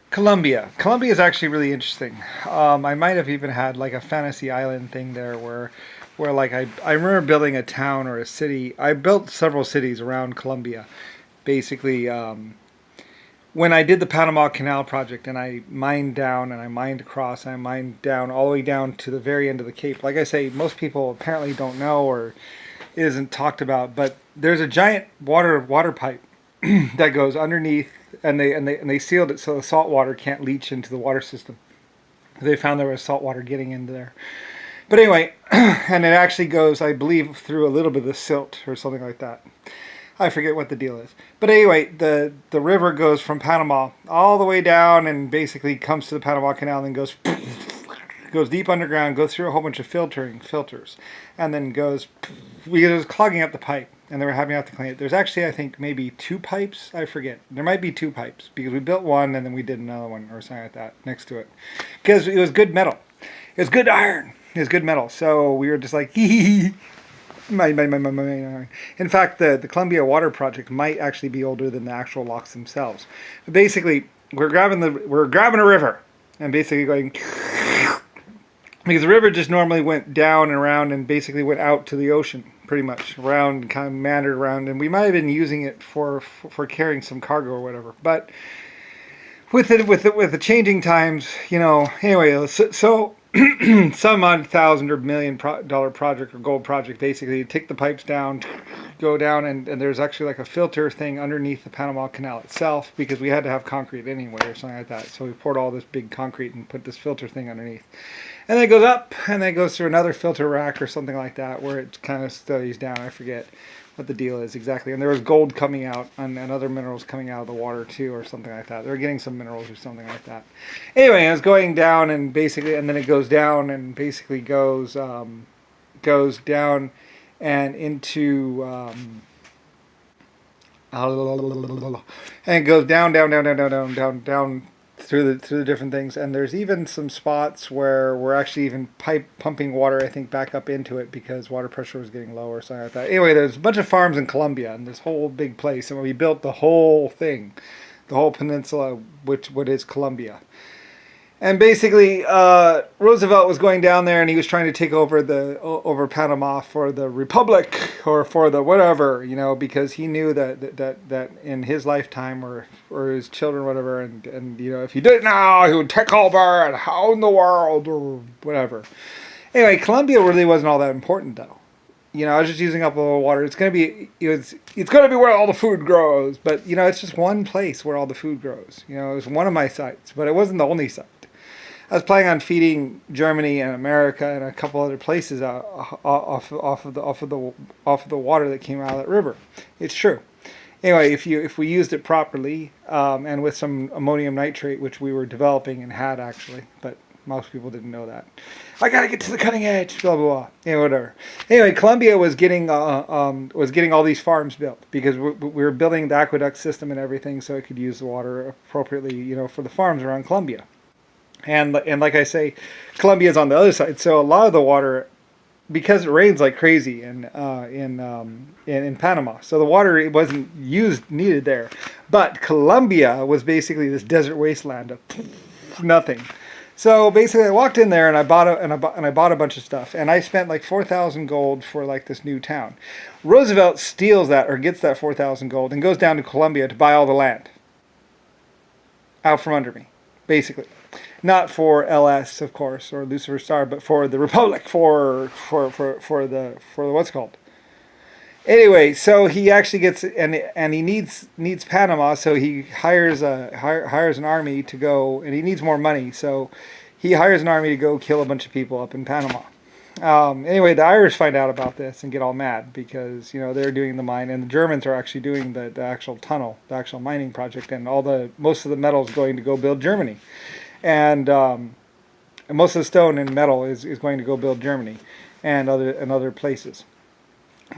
Colombia. Colombia is actually really interesting. I might have even had like a fantasy island thing there where like I remember building a town or a city. I built several cities around Colombia. Basically, when I did the Panama Canal project and I mined down and I mined across and I mined down all the way down to the very end of the Cape. Like I say, most people apparently don't know or it isn't talked about, but there's a giant water pipe that goes underneath, and they sealed it so the salt water can't leach into the water system. They found there was salt water getting into there. But anyway, and it actually goes, I believe, through a little bit of the silt or something like that. I forget what the deal is. But anyway, the river goes from Panama all the way down and basically comes to the Panama Canal and then goes deep underground, goes through a whole bunch of filters, and then goes because it was clogging up the pipe, and they were having to clean it. There's actually, I think, maybe two pipes. I forget. There might be two pipes because we built one and then we did another one or something like that next to it because it was good metal. It was good iron. It was good metal. So we were just like, hee hee hee. In fact, the Columbia Water Project might actually be older than the actual locks themselves. But basically, we're grabbing a river and basically going because the river just normally went down and around and basically went out to the ocean, pretty much around, kind of meandered around, and we might have been using it for carrying some cargo or whatever. But with the changing times, Anyway, so some odd thousand or $1 million project or gold project, basically, you take the pipes down, go down, and there's actually like a filter thing underneath the Panama Canal itself because we had to have concrete anyway or something like that. So we poured all this big concrete and put this filter thing underneath. And then it goes up, and then it goes through another filter rack or something like that where it kind of studies down. I forget what the deal is exactly. And there was gold coming out and other minerals coming out of the water too or something like that. They were getting some minerals or something like that. Anyway, it was going down and basically, and then it goes down and basically goes down and into and it goes down through the different things, and there's even some spots where we're actually even pumping water, I think, back up into it because water pressure was getting low or something like that. Anyway, there's a bunch of farms in Colombia and this whole big place, and we built the whole thing, the whole peninsula, what is Colombia. And basically, Roosevelt was going down there, and he was trying to take over Panama for the Republic or for the whatever, because he knew that in his lifetime or his children, whatever, and if he did it now, he would take over and own the world or whatever. Anyway, Colombia really wasn't all that important though. I was just using up a little water. It's gonna be it's gonna be where all the food grows, but it's just one place where all the food grows. It was one of my sites, but it wasn't the only site. I was planning on feeding Germany and America and a couple other places off of the water that came out of that river. It's true. Anyway, if we used it properly and with some ammonium nitrate, which we were developing and had actually, but most people didn't know that. I gotta get to the cutting edge. Blah blah blah. Whatever. Anyway, Colombia was getting all these farms built because we were building the aqueduct system and everything, so it could use the water appropriately, for the farms around Colombia. And like I say, Colombia is on the other side, so a lot of the water, because it rains like crazy in Panama, so the water it wasn't needed there. But Colombia was basically this desert wasteland of nothing. So basically, I walked in there and I bought a bunch of stuff, and I spent like 4,000 gold for like this new town. Roosevelt steals that or gets that 4,000 gold and goes down to Colombia to buy all the land out from under me, basically. Not for LS, of course, or Lucifer Star, but for the Republic, for the what's it called. Anyway, so he actually gets and he needs Panama, so he hires an army to go, and he needs more money, so he hires an army to go kill a bunch of people up in Panama. Anyway, the Irish find out about this and get all mad because they're doing the mine, and the Germans are actually doing the actual tunnel, the actual mining project, and most of the metal is going to go build Germany. And most of the stone and metal is going to go build Germany and other places,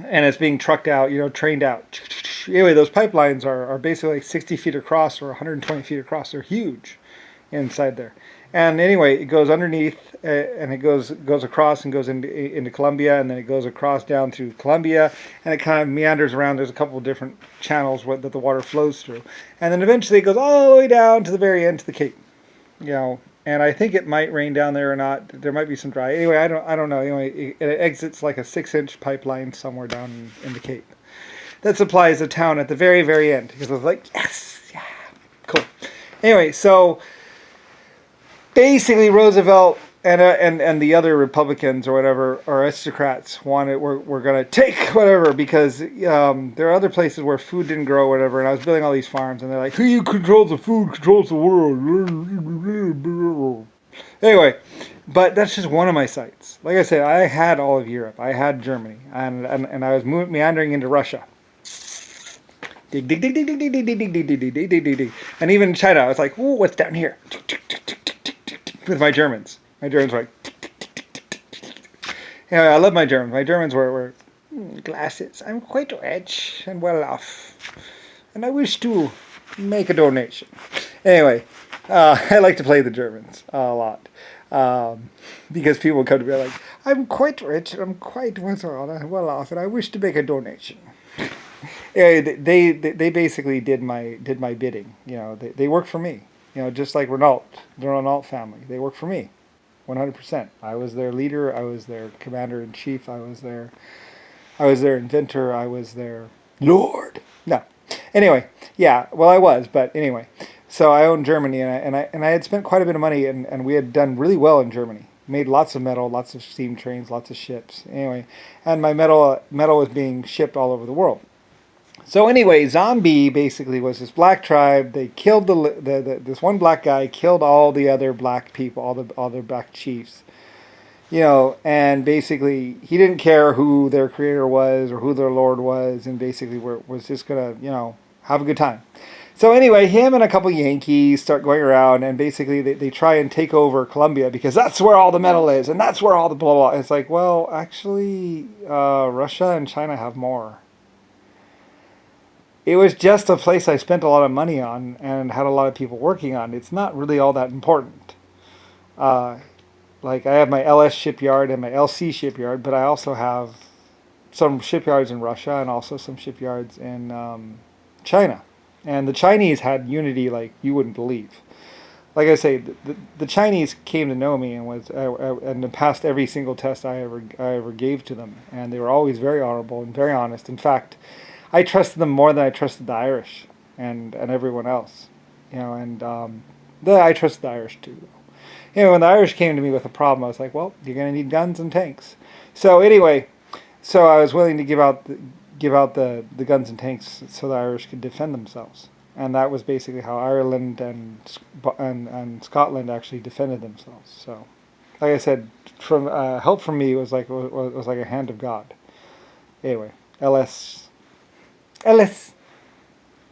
and it's being trucked out, trained out. Anyway, those pipelines are basically like 60 feet across or 120 feet across. They're huge, inside there. And anyway, it goes underneath, and it goes across and goes into Colombia, and then it goes across down through Colombia, and it kind of meanders around. There's a couple of different channels that the water flows through, and then eventually it goes all the way down to the very end to the Cape. You know, and I think it might rain down there or not. There might be some dry. Anyway, I don't know. Anyway, it exits like a 6-inch pipeline somewhere down in the Cape that supplies the town at the very, very end. Because I was like, yes, yeah, cool. Anyway, so basically Roosevelt and the other Republicans or whatever, or aristocrats, we're going to take whatever, because there are other places where food didn't grow or whatever, and I was building all these farms, and they're like, who controls the food controls the world. Anyway, but that's just one of my sites. Like I said, I had all of Europe. I had Germany, and I was meandering into Russia. Dig, dig, dig, dig, dig, dig, dig, dig, dig, dig, dig, dig, dig, dig, dig. And even China, I was like, ooh, what's down here? With my Germans. My Germans were like, yeah, I love my Germans. My Germans were glasses. I'm quite rich and well off, and I wish to make a donation. Anyway, I like to play the Germans a lot, because people come to me like, I'm quite rich and I'm quite well off, and I wish to make a donation. Anyway, they basically did my bidding. You know, they worked for me. You know, just like Renault, the Renault family, they worked for me, 100%. I was their leader. I was their commander-in-chief. I was their inventor. I was their lord. No, anyway, yeah. Well, I was, but anyway. So I owned Germany, and I had spent quite a bit of money, and we had done really well in Germany. Made lots of metal, lots of steam trains, lots of ships. Anyway, and my metal was being shipped all over the world. So anyway, Zombie basically was this black tribe. They killed this one black guy, killed all the other black people, all the black chiefs. You know, and basically he didn't care who their creator was or who their lord was, and basically was just gonna, you know, have a good time. So anyway, him and a couple Yankees start going around, and basically they try and take over Colombia because that's where all the metal is, and that's where all the blah blah. It's like, well, actually, Russia and China have more. It was just a place I spent a lot of money on and had a lot of people working on. It's not really all that important. Like I have my LS shipyard and my LC shipyard, but I also have some shipyards in Russia and also some shipyards in China. And the Chinese had unity like you wouldn't believe. Like I say, the Chinese came to know me and passed every single test I ever gave to them, and they were always very honorable and very honest. In fact, I trusted them more than I trusted the Irish and everyone else, you know. And I trusted the Irish too. You know, when the Irish came to me with a problem, I was like, well, you're going to need guns and tanks. So anyway, so I was willing to give out the guns and tanks so the Irish could defend themselves. And that was basically how Ireland and Scotland actually defended themselves. So, like I said, from help from me was like a hand of God. Anyway, LS.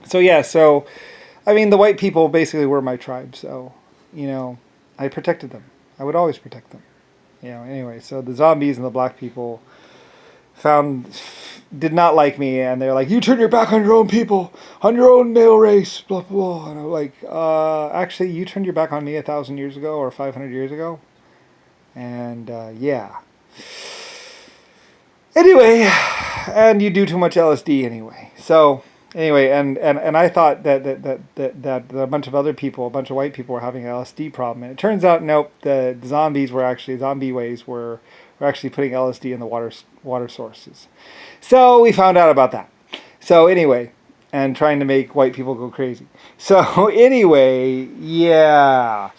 So yeah, so I mean, the white people basically were my tribe. So, you know, I protected them. I would always protect them. You know. Anyway, so the zombies and the black people did not like me, and they're like, you turn your back on your own people, on your own male race, blah blah blah. And I'm like, actually, you turned your back on me 1,000 years ago or 500 years ago, and yeah. Anyway, and you do too much LSD anyway. So anyway, and I thought that a bunch of other people, a bunch of white people, were having an LSD problem, and it turns out nope. The zombies were actually were actually putting LSD in the water sources. So we found out about that. So anyway, and trying to make white people go crazy. So anyway, yeah.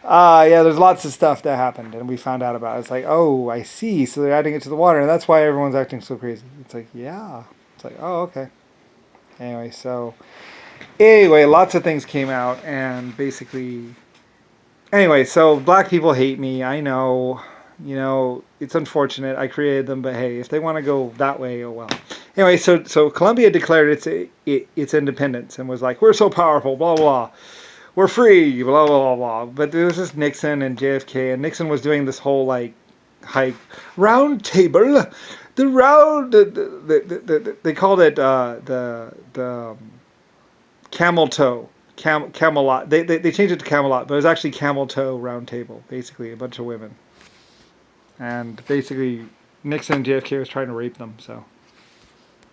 Yeah, there's lots of stuff that happened, and we found out about it. It's like, oh, I see. So they're adding it to the water, and that's why everyone's acting so crazy. It's like, yeah. It's like, oh, okay. Anyway, lots of things came out, and basically... Anyway, so black people hate me. I know. You know, it's unfortunate. I created them, but hey, if they want to go that way, oh well. Anyway, so Colombia declared its independence and was like, we're so powerful, blah, blah. We're free, blah, blah, blah. But there was this Nixon and JFK, and Nixon was doing this whole, like, round table. The round, they called it the camel toe Camelot. They changed it to Camelot, but it was actually Camel Toe Round Table. Basically, a bunch of women, and basically Nixon and JFK was trying to rape them. So